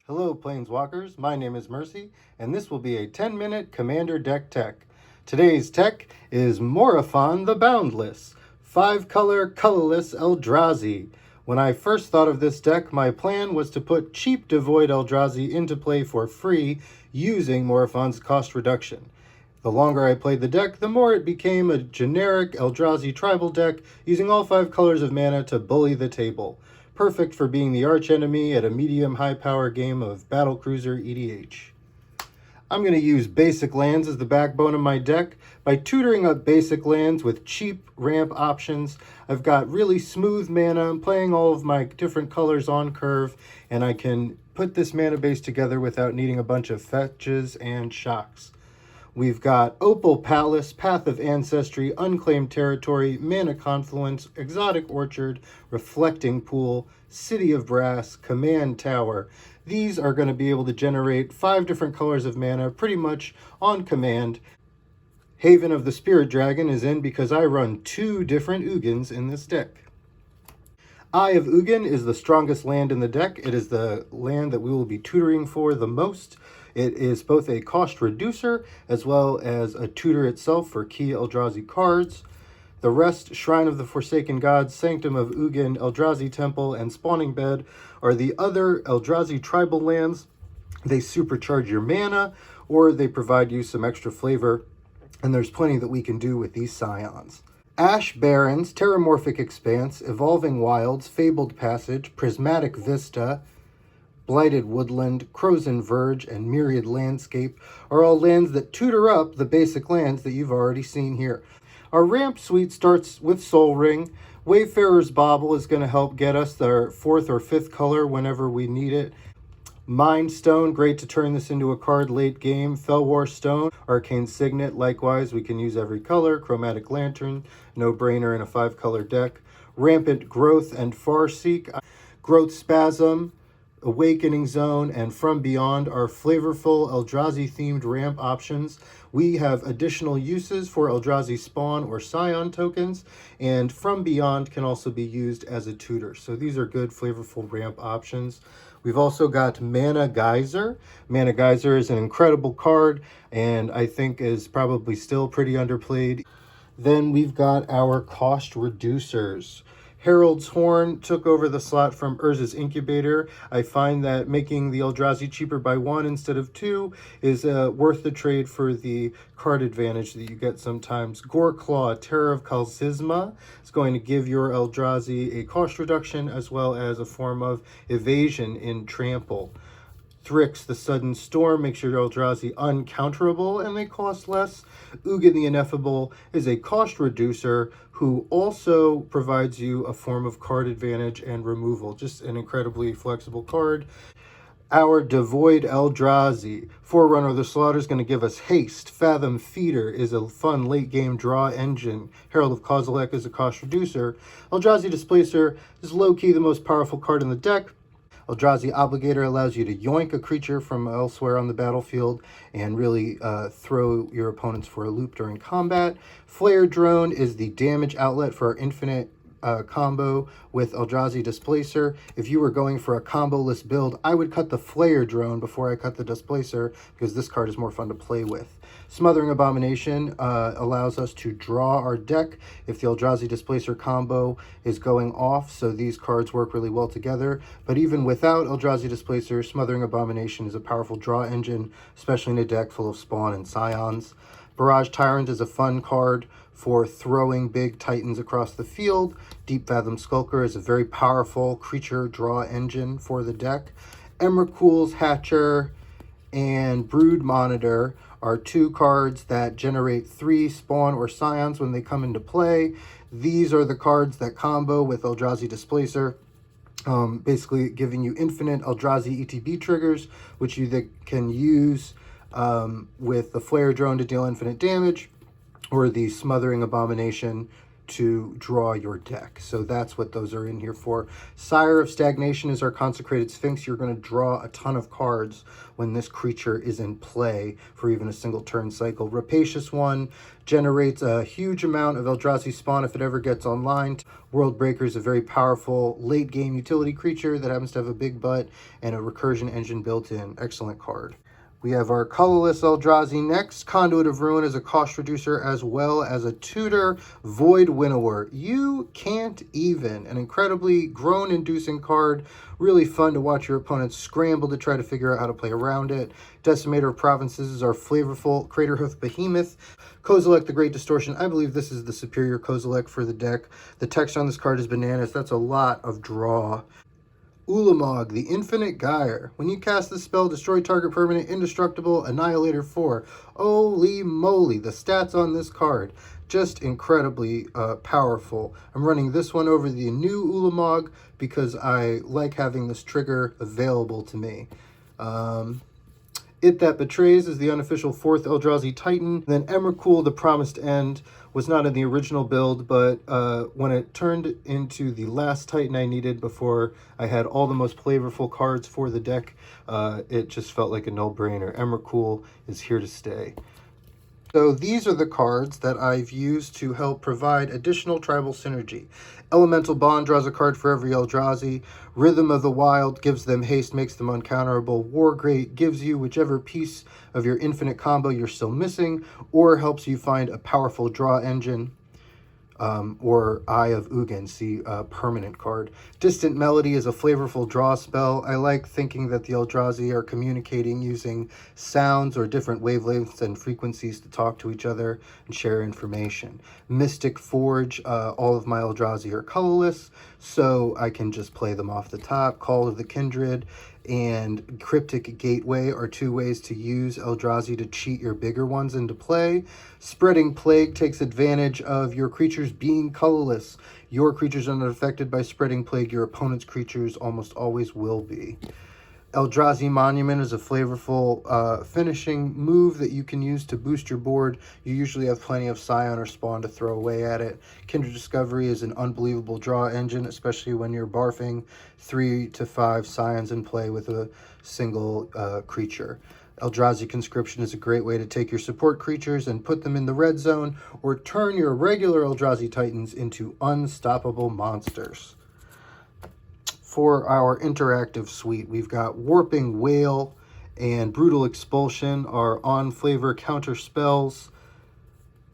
Hello Planeswalkers, my name is Mercy, and this will be a 10-minute Commander deck tech. Today's tech is Morophon the Boundless, 5-color colorless Eldrazi. When I first thought of this deck, my plan was to put cheap Devoid Eldrazi into play for free using Morophon's cost reduction. The longer I played the deck, the more it became a generic Eldrazi tribal deck using all 5 colors of mana to bully the table. Perfect for being the archenemy at a medium-high power game of Battlecruiser EDH. I'm going to use basic lands as the backbone of my deck. By tutoring up basic lands with cheap ramp options, I've got really smooth mana. I'm playing all of my different colors on curve, and I can put this mana base together without needing a bunch of fetches and shocks. We've got Opal Palace, Path of Ancestry, Unclaimed Territory, Mana Confluence, Exotic Orchard, Reflecting Pool, City of Brass, Command Tower. These are going to be able to generate 5 different colors of mana pretty much on command. Haven of the Spirit Dragon is in because I run 2 different Ugins in this deck. Eye of Ugin is the strongest land in the deck. It is the land that we will be tutoring for the most. It is both a cost reducer as well as a tutor itself for key Eldrazi cards. The rest, Shrine of the Forsaken Gods, Sanctum of Ugin, Eldrazi Temple, and Spawning Bed are the other Eldrazi tribal lands. They supercharge your mana, or they provide you some extra flavor, and there's plenty that we can do with these scions. Ash Barrens, Terramorphic Expanse, Evolving Wilds, Fabled Passage, Prismatic Vista, Blighted Woodland, Crozen Verge, and Myriad Landscape are all lands that tutor up the basic lands that you've already seen here. Our ramp suite starts with Sol Ring. Wayfarer's Bauble is going to help get us our 4th or 5th color whenever we need it. Mind Stone, great to turn this into a card late game. Felwar Stone, Arcane Signet, likewise, we can use every color. Chromatic Lantern, no-brainer in a 5-color deck. Rampant Growth and Farseek. Growth Spasm, Awakening Zone, and From Beyond are flavorful Eldrazi-themed ramp options. We have additional uses for Eldrazi Spawn or Scion tokens, and From Beyond can also be used as a tutor. So these are good flavorful ramp options. We've also got Mana Geyser. Mana Geyser is an incredible card, and I think is probably still pretty underplayed. Then we've got our cost reducers. Herald's Horn took over the slot from Urza's Incubator. I find that making the Eldrazi cheaper by 1 instead of 2 is worth the trade for the card advantage that you get sometimes. Goreclaw, Terror of Kalsizma, is going to give your Eldrazi a cost reduction as well as a form of evasion in Trample. Thrix, the Sudden Storm, makes your Eldrazi uncounterable and they cost less. Ugin the Ineffable is a cost reducer who also provides you a form of card advantage and removal. Just an incredibly flexible card. Our Devoid Eldrazi, Forerunner of the Slaughter, is going to give us haste. Fathom Feeder is a fun late-game draw engine. Herald of Kozilek is a cost reducer. Eldrazi Displacer is low-key the most powerful card in the deck. Eldrazi Obligator allows you to yoink a creature from elsewhere on the battlefield and really throw your opponents for a loop during combat. Flare Drone is the damage outlet for our infinite combo with Eldrazi Displacer. If you were going for a combo-less build, I would cut the Flare Drone before I cut the Displacer because this card is more fun to play with. Smothering Abomination allows us to draw our deck if the Eldrazi Displacer combo is going off, so these cards work really well together. But even without Eldrazi Displacer, Smothering Abomination is a powerful draw engine, especially in a deck full of Spawn and Scions. Barrage Tyrant is a fun card for throwing big titans across the field. Deep Fathom Skulker is a very powerful creature draw engine for the deck. Emrakul's Hatcher and Brood Monitor are 2 cards that generate 3 Spawn or Scions when they come into play. These are the cards that combo with Eldrazi Displacer, basically giving you infinite Eldrazi ETB triggers, which you can use with the Flare Drone to deal infinite damage, or the Smothering Abomination to draw your deck. So that's what those are in here for. Sire of Stagnation is our Consecrated Sphinx. You're going to draw a ton of cards when this creature is in play for even a single turn cycle. Rapacious One generates a huge amount of Eldrazi spawn if it ever gets online. Worldbreaker is a very powerful late game utility creature that happens to have a big butt and a recursion engine built in. Excellent card. We have our Colorless Eldrazi next. Conduit of Ruin is a cost reducer as well as a tutor. Void Winnower. You can't even. An incredibly groan-inducing card. Really fun to watch your opponents scramble to try to figure out how to play around it. Decimator of Provinces is our flavorful Craterhoof Behemoth. Kozilek the Great Distortion. I believe this is the superior Kozilek for the deck. The text on this card is bananas. That's a lot of draw. Ulamog, the Infinite Gyre. When you cast this spell, destroy target permanent, indestructible, Annihilator 4. Holy moly, the stats on this card. Just incredibly powerful. I'm running this one over the new Ulamog because I like having this trigger available to me. It That Betrays is the unofficial 4th Eldrazi Titan. Then Emrakul, the Promised End, was not in the original build, but when it turned into the last Titan I needed before I had all the most flavorful cards for the deck, it just felt like a no-brainer. Emrakul is here to stay. So these are the cards that I've used to help provide additional tribal synergy. Elemental Bond draws a card for every Eldrazi. Rhythm of the Wild gives them haste, makes them uncounterable. Wargreat gives you whichever piece of your infinite combo you're still missing, or helps you find a powerful draw engine. Or Eye of Ugin, see permanent card. Distant Melody is a flavorful draw spell. I like thinking that the Eldrazi are communicating using sounds or different wavelengths and frequencies to talk to each other and share information. Mystic Forge, all of my Eldrazi are colorless, so I can just play them off the top. Call of the Kindred and Cryptic Gateway are two ways to use Eldrazi to cheat your bigger ones into play. Spreading Plague takes advantage of your creatures being colorless. Your creatures are not affected by Spreading Plague. Your opponent's creatures almost always will be. Eldrazi Monument is a flavorful finishing move that you can use to boost your board. You usually have plenty of Scion or Spawn to throw away at it. Kindred Discovery is an unbelievable draw engine, especially when you're barfing 3 to 5 Scions in play with a single creature. Eldrazi Conscription is a great way to take your support creatures and put them in the red zone, or turn your regular Eldrazi Titans into unstoppable monsters. For our interactive suite, we've got Warping Whale and Brutal Expulsion are on-flavor counter spells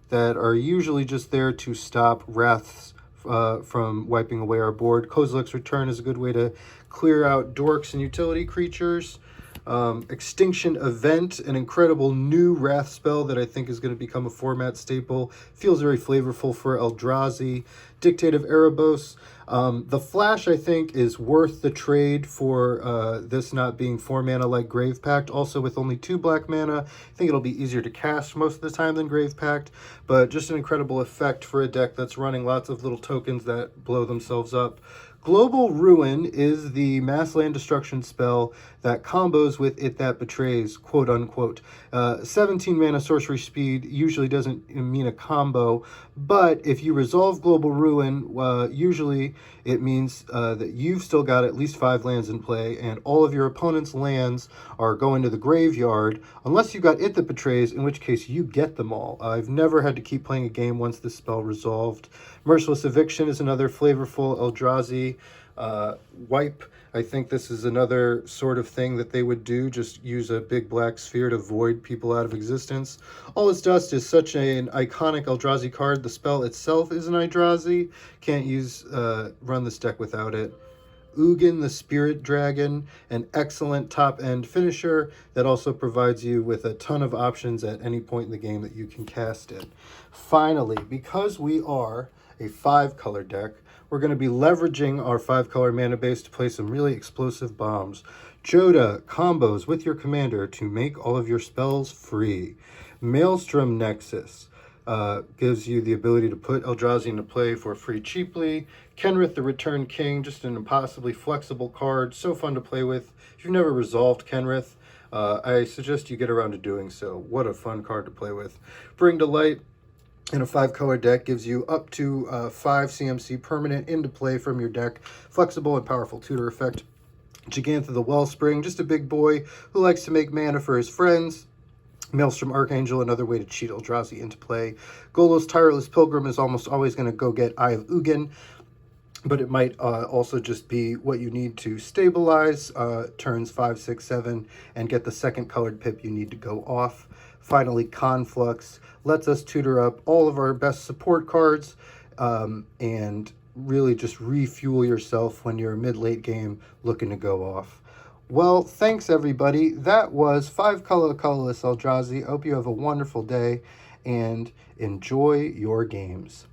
that are usually just there to stop wraths from wiping away our board. Kozilek's Return is a good way to clear out dorks and utility creatures. Extinction Event, an incredible new wrath spell that I think is going to become a format staple. Feels very flavorful for Eldrazi. Dictate of Erebos. The Flash, I think, is worth the trade for this not being 4 mana like Grave Pact. Also, with only 2 black mana, I think it'll be easier to cast most of the time than Grave Pact, but just an incredible effect for a deck that's running lots of little tokens that blow themselves up. Global Ruin is the mass land destruction spell that combos with It That Betrays, quote unquote. 17 mana sorcery speed usually doesn't mean a combo, but if you resolve Global Ruin, usually it means that you've still got at least 5 lands in play, and all of your opponent's lands are going to the graveyard, unless you've got It That Betrays, in which case you get them all. I've never had to keep playing a game once this spell resolved. Merciless Eviction is another flavorful Eldrazi wipe. I think this is another sort of thing that they would do, just use a big black sphere to void people out of existence. All Its Dust is such an iconic Eldrazi card. The spell itself is an Eldrazi. Can't run this deck without it. Ugin the Spirit Dragon, an excellent top-end finisher that also provides you with a ton of options at any point in the game that you can cast it. Finally, because we are a 5-color deck, we're going to be leveraging our 5-color mana base to play some really explosive bombs. Joda combos with your commander to make all of your spells free. Maelstrom Nexus gives you the ability to put Eldrazi into play for free cheaply. Kenrith the Return King, just an impossibly flexible card, so fun to play with. If you've never resolved Kenrith, I suggest you get around to doing so. What a fun card to play with. Bring to Light And a 5-color deck gives you up to 5 CMC permanent into play from your deck. Flexible and powerful tutor effect. Gigantha the Wellspring, just a big boy who likes to make mana for his friends. Maelstrom Archangel, another way to cheat Eldrazi into play. Golos Tireless Pilgrim is almost always going to go get Eye of Ugin, but it might also just be what you need to stabilize turns 5, 6, 7, and get the second colored pip you need to go off. Finally, Conflux lets us tutor up all of our best support cards and really just refuel yourself when you're mid-late game looking to go off. Well, thanks everybody. That was 5-color Colorless Eldrazi. I hope you have a wonderful day and enjoy your games.